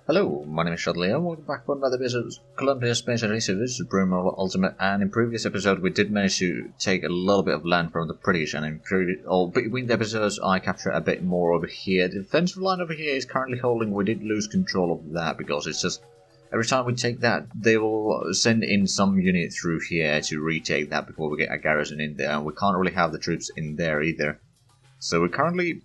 Hello, my name is Shudley and welcome back to another episode of Colombian Space Racer Supreme Ultimate. And in previous episode we did manage to take a little bit of land from the British, and between the episodes I captured a bit more over here. The defensive line over here is currently holding. We did lose control of that because it's just every time we take that they will send in some unit through here to retake that before we get a garrison in there, and we can't really have the troops in there either. So we're currently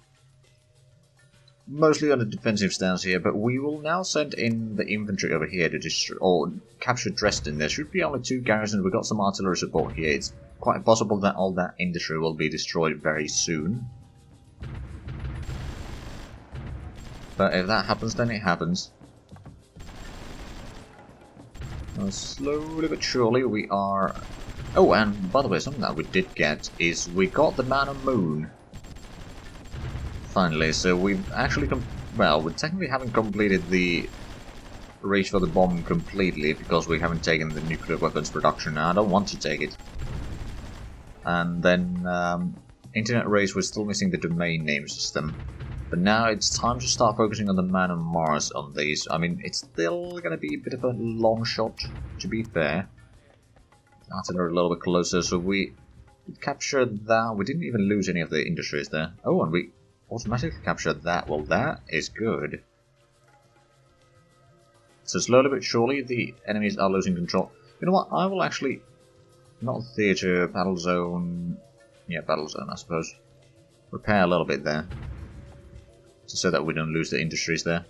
mostly on a defensive stance here, but we will now send in the infantry over here to destroy or capture Dresden. There should be only 2 garrisons. We've got some artillery support here. It's quite possible that all that industry will be destroyed very soon. But if that happens, then it happens. Slowly but surely we are... Oh, and by the way, something that we did get is we got the Man on Moon. Finally, so we've actually we technically haven't completed the race for the bomb completely because we haven't taken the nuclear weapons production. Now I don't want to take it. And then internet race, we're still missing the domain name system. But now it's time to start focusing on the Man on Mars on these. I mean, it's still going to be a bit of a long shot, to be fair. Artillery a little bit closer, so we captured that. We didn't even lose any of the industries there. Oh, and we automatically captured that. Well, that is good. So slowly but surely the enemies are losing control. You know what, I will actually... Not theatre, battle zone... Yeah, battle zone I suppose. Repair a little bit there. So that we don't lose the industries there.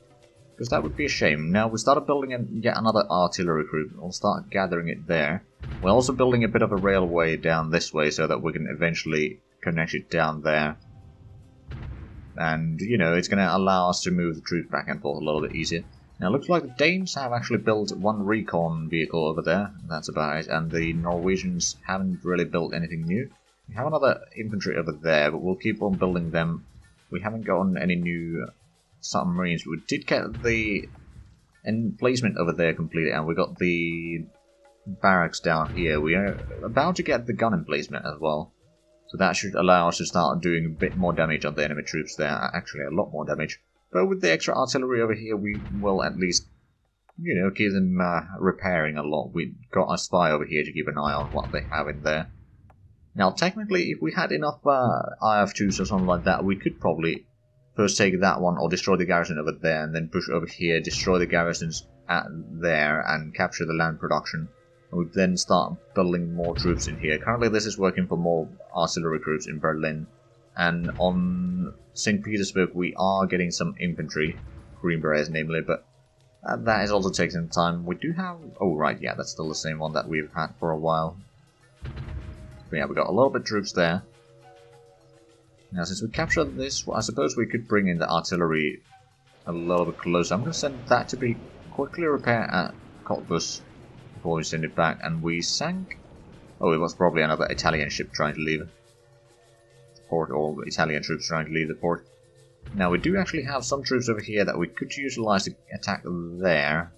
Because that would be a shame. Now we started building yet another artillery group. We'll start gathering it there. We're also building a bit of a railway down this way so that we can eventually connect it down there. And, you know, it's going to allow us to move the troops back and forth a little bit easier. Now, it looks like the Danes have actually built 1 recon vehicle over there. That's about it. And the Norwegians haven't really built anything new. We have another infantry over there, but we'll keep on building them. We haven't gotten any new submarines. We did get the emplacement over there completed, and we got the barracks down here. We are about to get the gun emplacement as well. So that should allow us to start doing a bit more damage on the enemy troops there. Actually, a lot more damage. But with the extra artillery over here, we will at least, you know, keep them repairing a lot. We've got a spy over here to keep an eye on what they have in there. Now, technically, if we had enough IF2s or something like that, we could probably first take that one or destroy the garrison over there, and then push over here, destroy the garrisons at there, and capture the land production. We then start building more troops in here. Currently this is working for more artillery troops in Berlin. And on St. Petersburg we are getting some infantry, Green Berets namely, but that is also taking time. We do have... Oh right, yeah, that's still the same one that we've had for a while. But yeah, we got a little bit of troops there. Now since we captured this, well, I suppose we could bring in the artillery a little bit closer. I'm going to send that to be quickly repaired at Cottbus before we send it back, and we sank... Oh, it was probably another Italian ship trying to leave the port, or Italian troops trying to leave the port. Now, we do actually have some troops over here that we could utilize to attack there.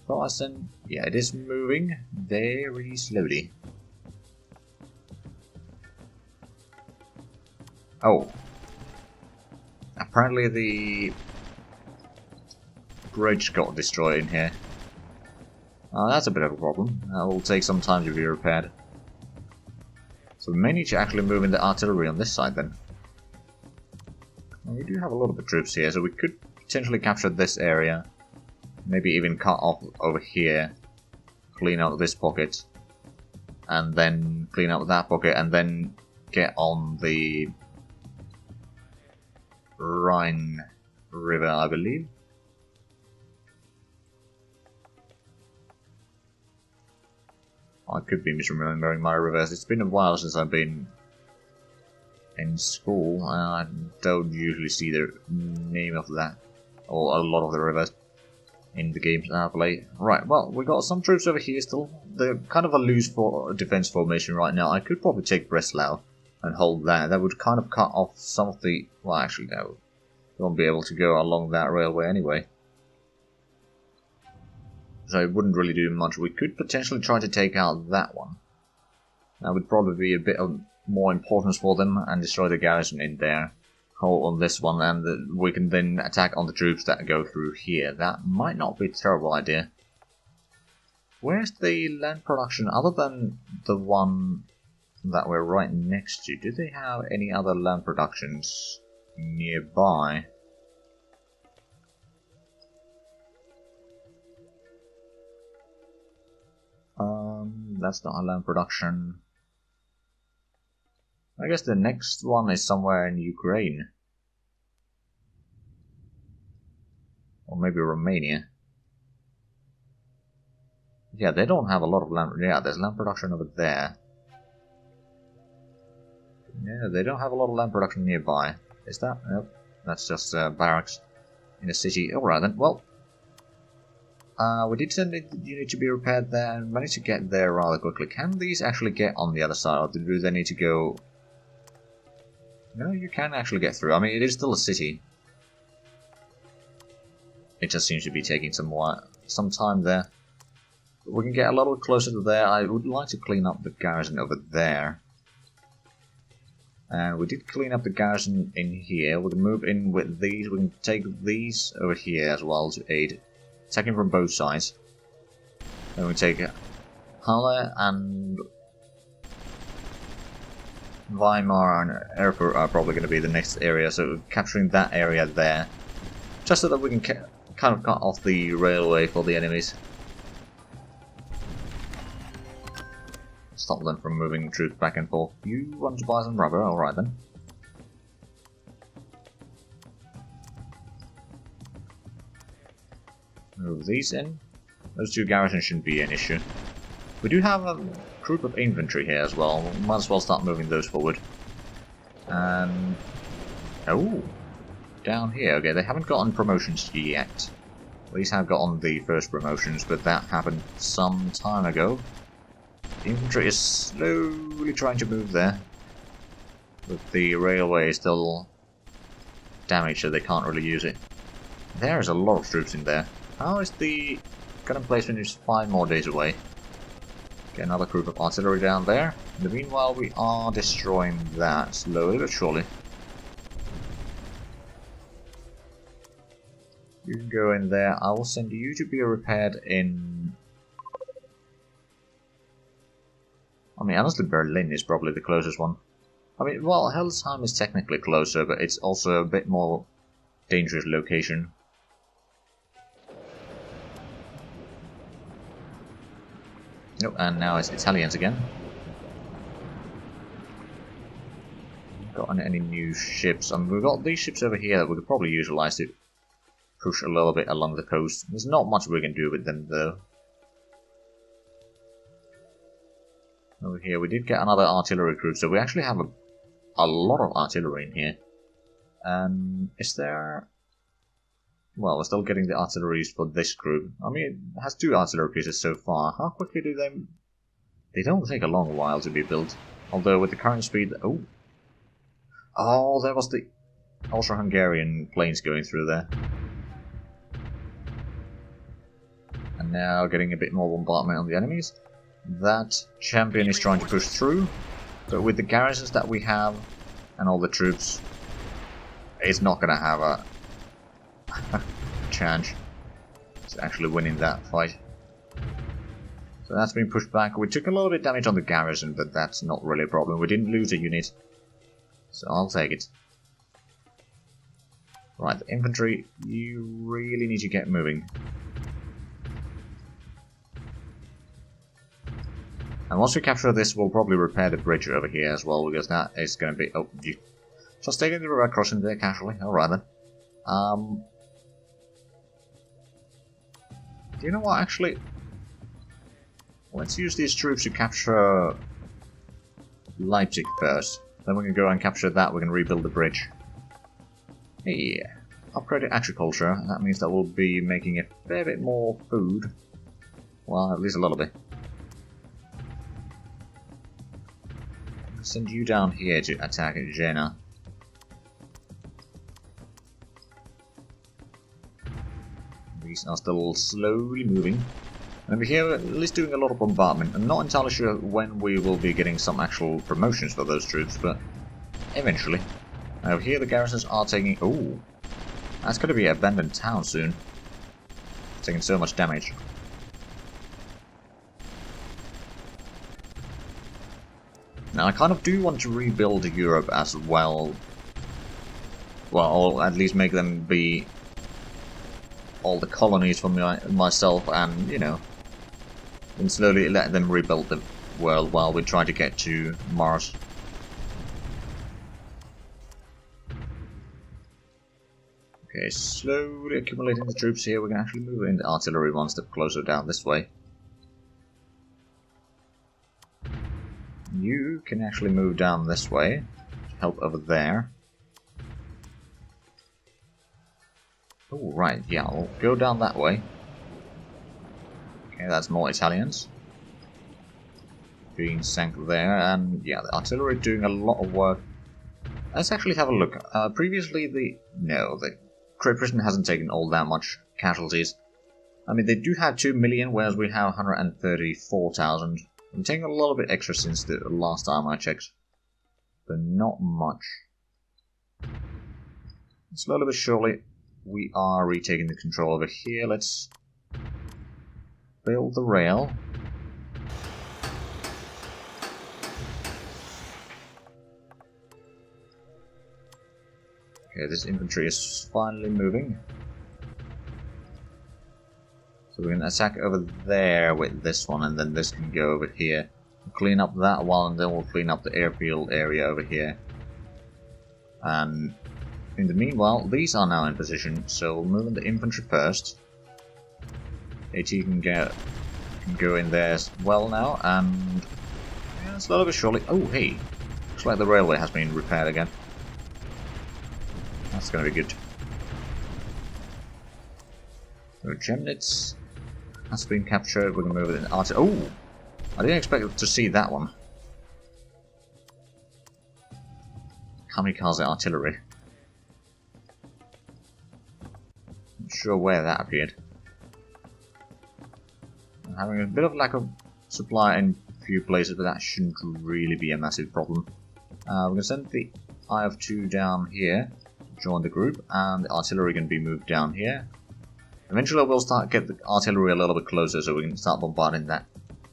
So I send... Yeah, it is moving very slowly. Oh. Apparently the bridge got destroyed in here. That's a bit of a problem. That will take some time to be repaired. So we may need to actually move in the artillery on this side then. Well, we do have a lot of the troops here, so we could potentially capture this area. Maybe even cut off over here. Clean out this pocket. And then clean out that pocket, and then get on the Rhine River, I believe. I could be misremembering my rivers. It's been a while since I've been in school. I don't usually see the name of that, or a lot of the rivers, in the games I play. Right, well, we got some troops over here still. They're kind of a loose defense formation right now. I could probably take Breslau and hold that. That would kind of cut off some of the... Well, actually, no. They won't be able to go along that railway anyway. So it wouldn't really do much. We could potentially try to take out that one. That would probably be a bit of more importance for them and destroy the garrison in there. hole on this one, and we can then attack on the troops that go through here. That might not be a terrible idea. Where's the land production other than the one that we're right next to? Do they have any other land productions nearby? That's not a land production. I guess the next one is somewhere in Ukraine. Or maybe Romania. Yeah, they don't have a lot of land. Yeah, there's land production over there. Yeah, they don't have a lot of land production nearby. Is that? Nope. That's just barracks in a city. Alright then, well. We did send the unit to be repaired there and managed to get there rather quickly. Can these actually get on the other side, or do they need to go... No, you can actually get through. I mean, it is still a city. It just seems to be taking some time there. But we can get a little closer to there. I would like to clean up the garrison over there. And we did clean up the garrison in here. We can move in with these. We can take these over here as well to aid. Attacking from both sides. Then we take Halle and Weimar and Erfurt are probably going to be the next area, so capturing that area there. Just so that we can kind of cut off the railway for the enemies. Stop them from moving troops back and forth. You want to buy some rubber? Alright then. Move these in. Those two garrisons shouldn't be an issue. We do have a group of infantry here as well. We might as well start moving those forward. And... oh! Down here. Okay, they haven't gotten promotions yet. These have gotten the first promotions, but that happened some time ago. The infantry is slowly trying to move there. But the railway is still damaged, so they can't really use it. There is a lot of troops in there. How is the gun emplacement? Is 5 more days away. Get another group of artillery down there. In the meanwhile, we are destroying that slowly but surely. You can go in there. I will send you to be repaired in... I mean, honestly, Berlin is probably the closest one. I mean, well, Hildesheim is technically closer, but it's also a bit more dangerous location. Nope, and now it's Italians again. Got any new ships? I mean, we've got these ships over here that we could probably utilize to push a little bit along the coast. There's not much we can do with them, though. Over here, we did get another artillery group, so we actually have a lot of artillery in here. Is there... Well, we're still getting the artilleries for this group. I mean, it has 2 artillery pieces so far. How quickly do they... They don't take a long while to be built. Although with the current speed... Oh! Oh, there was the Austro-Hungarian planes going through there. And now getting a bit more bombardment on the enemies. That champion is trying to push through. But with the garrisons that we have and all the troops, it's not going to have a chance to actually winning that fight. So that's been pushed back. We took a little bit of damage on the garrison, but that's not really a problem. We didn't lose a unit, so I'll take it. Right, the infantry, you really need to get moving. And once we capture this, we'll probably repair the bridge over here as well, because that is going to be... Oh, you just taking the river crossing there casually. Alright then. Do you know what, actually? Let's use these troops to capture Leipzig first. Then we can go and capture that, we can rebuild the bridge. Hey, upgraded agriculture. That means that we'll be making a fair bit more food. Well, at least a little bit. I'll send you down here to attack Jena. These are still slowly moving. And over here, at least doing a lot of bombardment. I'm not entirely sure when we will be getting some actual promotions for those troops, but eventually. Over here the garrisons are taking... Ooh, that's going to be an abandoned town soon. Taking so much damage. Now I kind of do want to rebuild Europe as well. Well, or at least make them be all the colonies for myself, and, you know, and slowly let them rebuild the world while we try to get to Mars. Okay, slowly accumulating the troops here. We can actually move in the artillery one step closer down this way. You can actually move down this way to help over there. Oh, right, yeah, I'll go down that way. Okay, that's more Italians being sent there, and yeah, the artillery doing a lot of work. Let's actually have a look. Previously, the Great Britain hasn't taken all that much casualties. I mean, they do have 2 million, whereas we have 134,000. I'm taking a little bit extra since the last time I checked, but not much. Slowly but surely, we are retaking the control over here. Let's build the rail. Okay, this infantry is finally moving. So we can attack over there with this one, and then this can go over here. We'll clean up that one, and then we'll clean up the airfield area over here. And in the meanwhile, these are now in position, so we'll move in the infantry first. AT can go in there as well now, and yeah, slowly but surely. Oh, hey, looks like the railway has been repaired again. That's going to be good. So Chemnitz has been captured. We can move it in artillery. Oh, I didn't expect to see that one. Kamikaze artillery. Not sure where that appeared. I'm having a bit of lack of supply in a few places, but that shouldn't really be a massive problem. We're going to send the IF2 down here to join the group, and the artillery can be moved down here. Eventually we'll start get the artillery a little bit closer so we can start bombarding that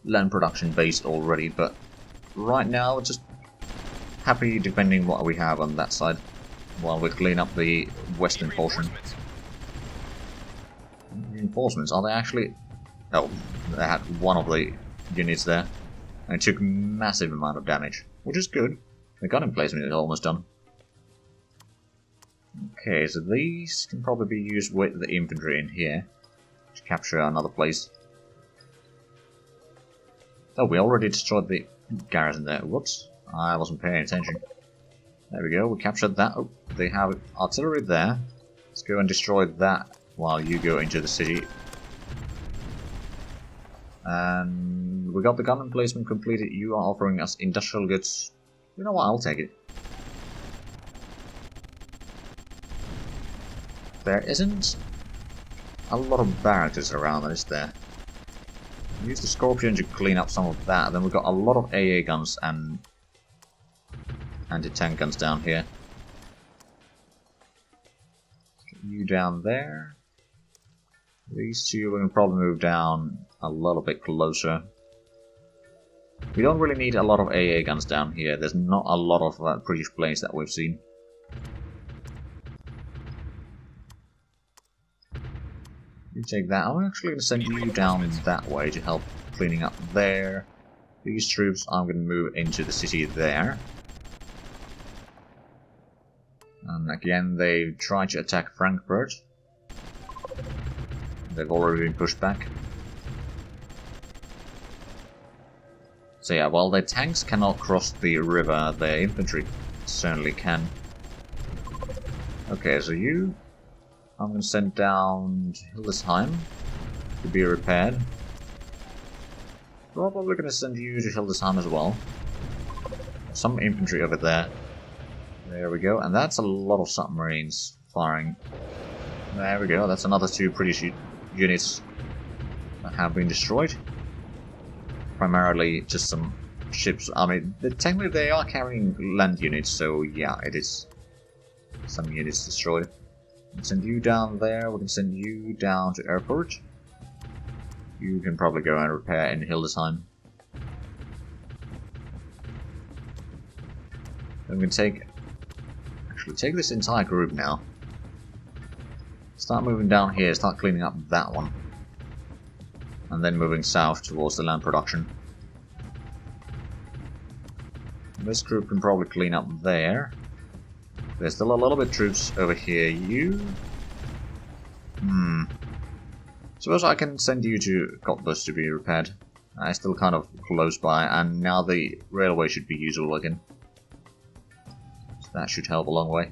land production base already, but right now we're just happy defending what we have on that side while we clean up the western portion. Reinforcements, are they actually... Oh, they had one of the units there, and it took massive amount of damage, which is good. The gun emplacement is almost done. Okay, so these can probably be used with the infantry in here to capture another place. Oh, we already destroyed the garrison there. Whoops, I wasn't paying attention. There we go, we captured that. Oh, they have artillery there. Let's go and destroy that while you go into the city. And we got the gun emplacement completed. You are offering us industrial goods. You know what, I'll take it. There isn't a lot of barracks around, is there? Use the Scorpion to clean up some of that. Then we've got a lot of AA guns and anti-tank guns down here. Get you down there. These two we can probably move down a little bit closer. We don't really need a lot of AA guns down here. There's not a lot of British planes that we've seen. You take that. I'm actually going to send you down that way to help cleaning up there. These troops I'm going to move into the city there. And again, they tried to attack Frankfurt. They've already been pushed back. So yeah, while their tanks cannot cross the river, their infantry certainly can. Okay, so you... I'm going to send down to Hildesheim to be repaired. Probably going to send you to Hildesheim as well. Some infantry over there. There we go, and that's a lot of submarines firing. There we go, that's another 2 British units that have been destroyed. Primarily just some ships. I mean, technically they are carrying land units, so yeah, it is Some units destroyed. We can send you down there. We can send you down to airport. You can probably go and repair in Hildesheim. Then we can actually take this entire group now. Start moving down here, start cleaning up that one. And then moving south towards the land production. This group can probably clean up there. There's still a little bit of troops over here. Suppose I can send you to Cottbus to be repaired. It's still kind of close by, and now the railway should be usable again. So that should help a long way.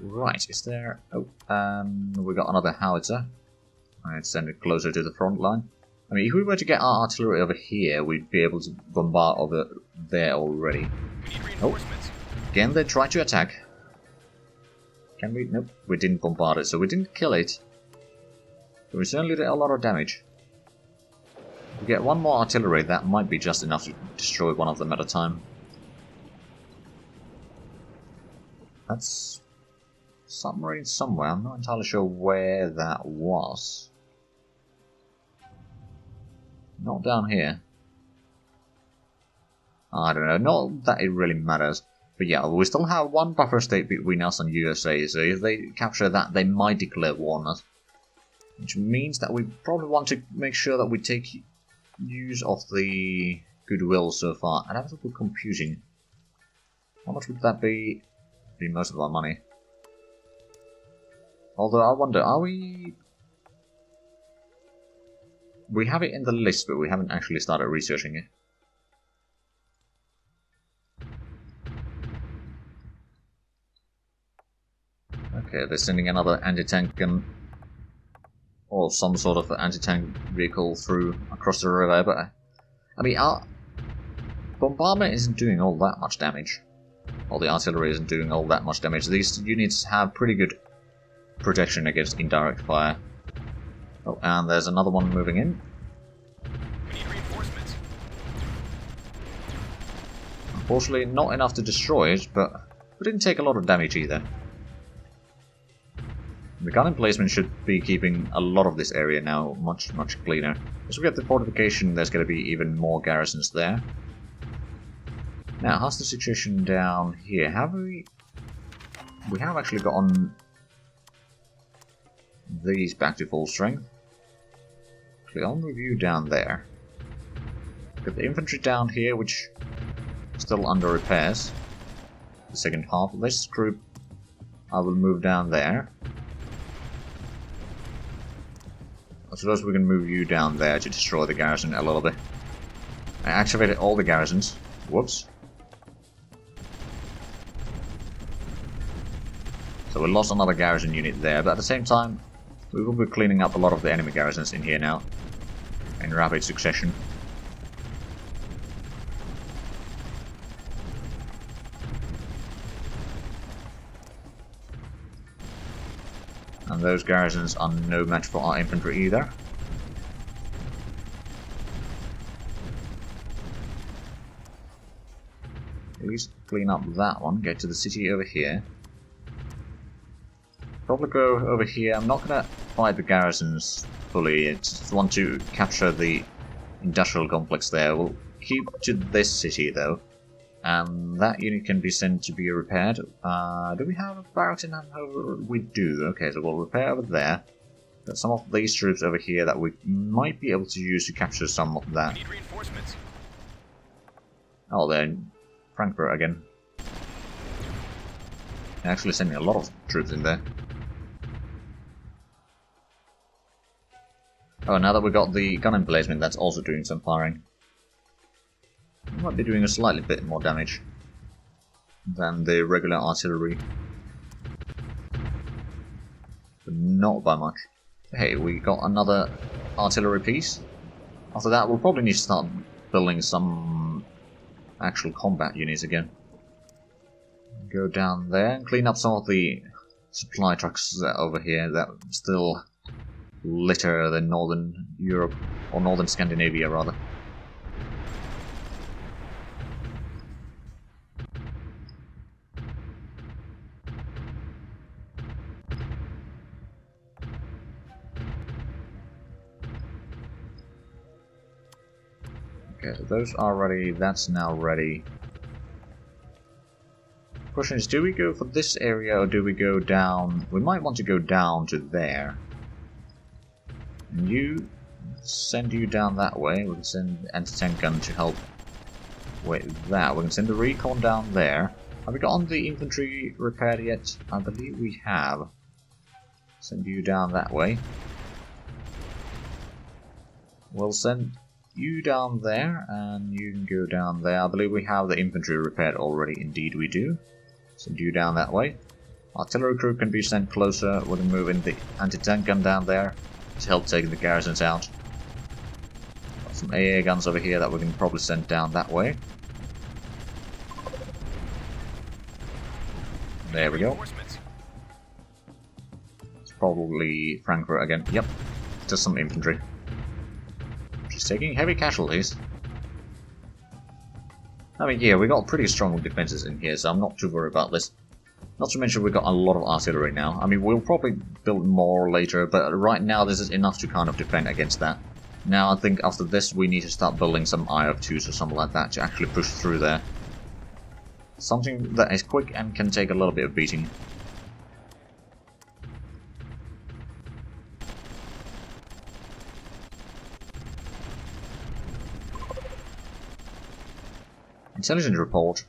Right, is there... Oh, we got another howitzer. Let's send it closer to the front line. I mean, if we were to get our artillery over here, we'd be able to bombard over there already. Oh, again they tried to attack. Can we? Nope, we didn't bombard it, so we didn't kill it. But we certainly did a lot of damage. If we get one more artillery, that might be just enough to destroy one of them at a time. That's... submarine somewhere, I'm not entirely sure where that was. Not down here. I don't know, not that it really matters. But yeah, we still have one buffer state between us and USA, so if they capture that, they might declare war on us. Which means that we probably want to make sure that we take use of the goodwill so far. And that's with computing. How much would that be? Be most of our money. Although I wonder, are we... We have it in the list, but we haven't actually started researching it. Okay, they're sending another anti-tank gun, or some sort of anti-tank vehicle through across the river, but I mean, our bombardment isn't doing all that much damage. Or the artillery isn't doing all that much damage. These units have pretty good protection against indirect fire. Oh, and there's another one moving in. We need reinforcements. Unfortunately, not enough to destroy it, but we didn't take a lot of damage either. The gun emplacement should be keeping a lot of this area now much cleaner. As we get the fortification, there's going to be even more garrisons there. Now, how's the situation down here? Have we... We have actually gotten these back to full strength. Actually, I'll move you down there. Got the infantry down here, which is still under repairs. The second half of this group I will move down there. I suppose we can move you down there to destroy the garrison a little bit. I activated all the garrisons. Whoops. So we lost another garrison unit there, but at the same time, we will be cleaning up a lot of the enemy garrisons in here now. In rapid succession. And those garrisons are no match for our infantry either. At least clean up that one, get to the city over here. Probably go over here. I'm not going to fight the garrisons fully, I just want to capture the industrial complex there. We'll keep to this city though. And that unit can be sent to be repaired. Do we have a barracks in Hanover? We do. Okay, so we'll repair over there. Got some of these troops over here that we might be able to use to capture some of that. We need reinforcements. Oh, they're in Frankfurt again. They're actually sending a lot of troops in there. Oh, now that we got the gun emplacement, that's also doing some firing. Might be doing a slightly bit more damage than the regular artillery, but not by much. Hey, we got another artillery piece. After that, we'll probably need to start building some actual combat units again. Go down there and clean up some of the supply trucks over here that still litter the northern Europe, or northern Scandinavia rather. Okay, those are ready, that's now ready. Question is, do we go for this area or do we go down? We might want to go down to there. And you, send you down that way. We can send anti-tank gun to help with that. We can send the recon down there. Have we gotten the infantry repaired yet? I believe we have. Send you down that way. We'll send you down there, and you can go down there. I believe we have the infantry repaired already. Indeed we do. Send you down that way. Artillery crew can be sent closer. We can move in the anti-tank gun down there to help taking the garrisons out. Got some AA guns over here that we can probably send down that way. There we go. It's probably Frankfurt again. Yep, just some infantry. She's taking heavy casualties. I mean, yeah, we got pretty strong defenses in here, so I'm not too worried about this. Not to mention we got a lot of artillery now. I mean, we'll probably build more later, but right now this is enough to kind of defend against that. Now I think after this we need to start building some IF2s or something like that to actually push through there. Something that is quick and can take a little bit of beating. Intelligence report.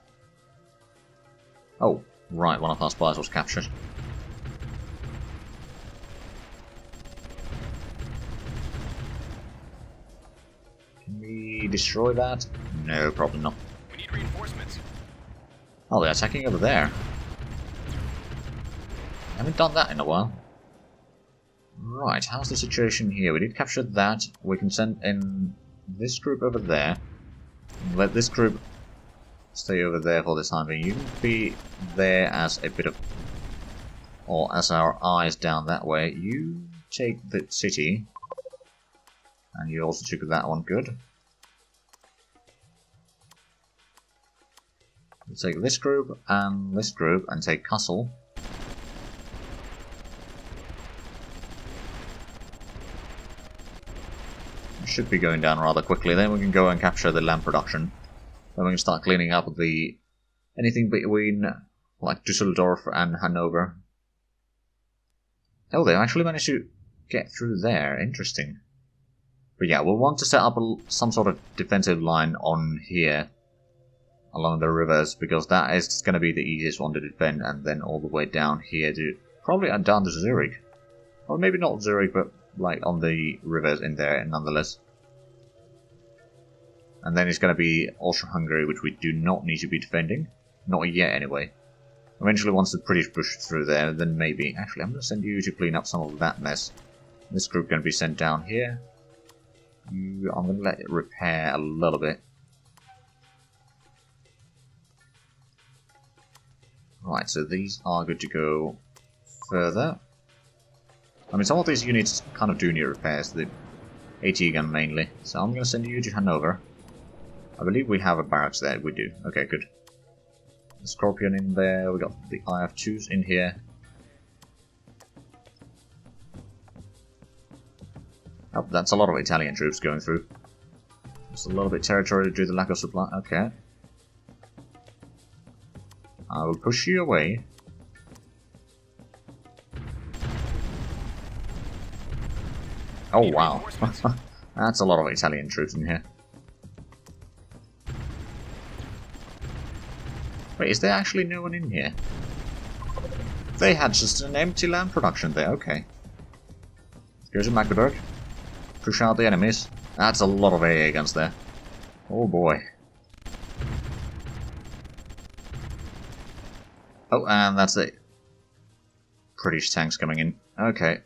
Oh, right, one of our spies was captured. Can we destroy that? No, probably not. We need reinforcements. Oh, they're attacking over there. Haven't done that in a while. Right, how's the situation here? We did capture that. We can send in this group over there. Let this group stay over there for the time being. You can be there as a bit of... or as our eyes down that way. You take the city. And you also took that one, good. We'll take this group and take Kassel. Should be going down rather quickly. Then we can go and capture the lamp production. Then we can start cleaning up the anything between like Düsseldorf and Hanover. Oh, they actually managed to get through there. Interesting. But yeah, we'll want to set up some sort of defensive line on here along the rivers, because that is going to be the easiest one to defend, and then all the way down here to probably down to Zurich. Or maybe not Zurich, but like on the rivers in there nonetheless. And then it's going to be Austria-Hungary, which we do not need to be defending. Not yet, anyway. Eventually, once the British push through there, then maybe. Actually, I'm going to send you to clean up some of that mess. This group going to be sent down here. I'm going to let it repair a little bit. Right, so these are good to go further. I mean, some of these units kind of do need repairs, the AT gun mainly. So I'm going to send you to Hanover. I believe we have a barracks there, we do. Okay, good. The Scorpion in there, we got the IF2s in here. Oh, that's a lot of Italian troops going through. Just a little bit territory due to the lack of supply. Okay. I will push you away. Oh wow. That's a lot of Italian troops in here. Wait, is there actually no one in here? They had just an empty land production there, okay. Go to Magdeburg. Push out the enemies. That's a lot of AA guns there. Oh boy. Oh, and that's it. British tanks coming in. Okay.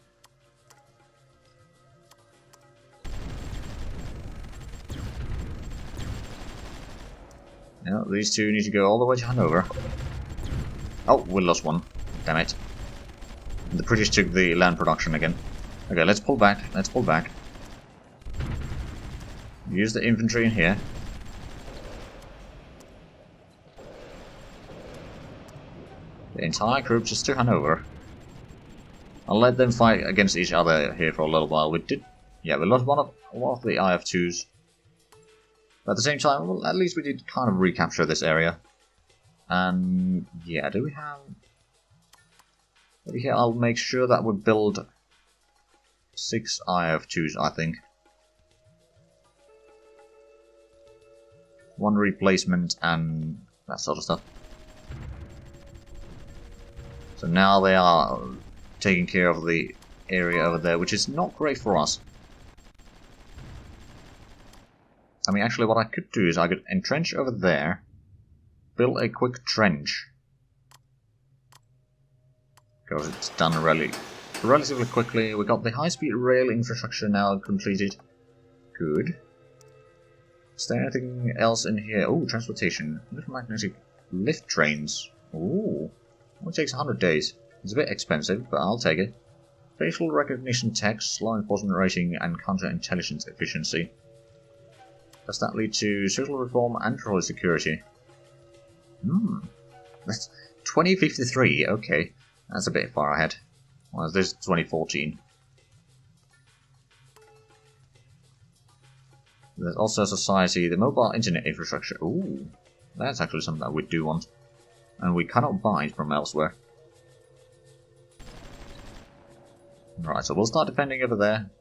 No, these two need to go all the way to Hanover. Oh, we lost one. Damn it. The British took the land production again. Okay, let's pull back. Let's pull back. Use the infantry in here. The entire group just to Hanover. I'll let them fight against each other here for a little while. We did... yeah, we lost one of the IF2s. But at the same time, well, at least we did kind of recapture this area. And yeah, do we have... Over here, I'll make sure that we build 6 IF2s, I think. 1 replacement and that sort of stuff. So now they are taking care of the area over there, which is not great for us. I mean, actually what I could do is I could entrench over there, build a quick trench. Because it's done relatively quickly. We got the high-speed rail infrastructure now completed. Good. Is there anything else in here? Oh, transportation. Electromagnetic lift trains. Ooh. Only takes 100 days. It's a bit expensive, but I'll take it. Facial recognition text, law enforcement rating, and counterintelligence efficiency. Does that lead to social reform and trolley security? That's 2053, okay. That's a bit far ahead. Well, this is 2014. There's also society, the mobile internet infrastructure. Ooh, that's actually something that we do want. And we cannot buy it from elsewhere. Right, so we'll start defending over there.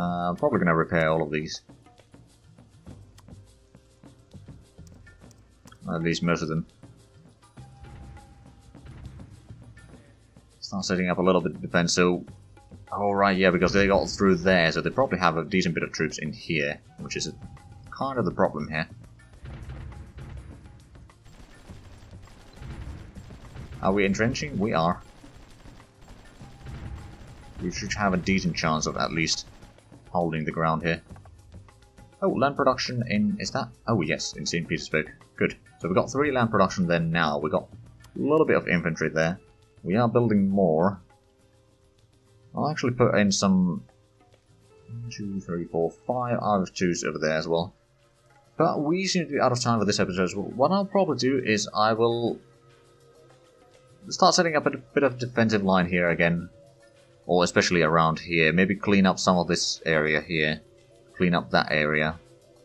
I'm probably going to repair all of these. At least most of them. Start setting up a little bit of defense, so... Alright, yeah, because they got through there, so they probably have a decent bit of troops in here, which is kind of the problem here. Are we entrenching? We are. We should have a decent chance of at least holding the ground here. Oh, land production in... is that? Oh yes, in St. Petersburg. Good. So we've got 3 land production there now. We've got a little bit of infantry there. We are building more. I'll actually put in some 1, 2, 3, 4, 5 IF2s over there as well. But we seem to be out of time for this episode as well. What I'll probably do is I will start setting up a bit of defensive line here again. Or especially around here. Maybe clean up some of this area here. Clean up that area.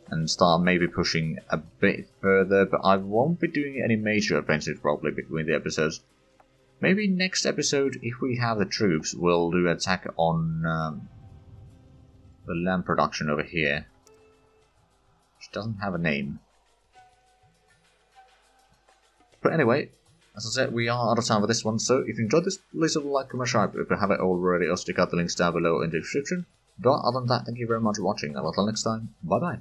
And start maybe pushing a bit further. But I won't be doing any major offensive probably between the episodes. Maybe next episode, if we have the troops, we'll do an attack on the land production over here. Which doesn't have a name. But anyway, as I said, we are out of time for this one, so if you enjoyed this, please leave a like, comment, subscribe if you haven't already, or stick out the links down below in the description. But other than that, thank you very much for watching, and until next time, bye bye.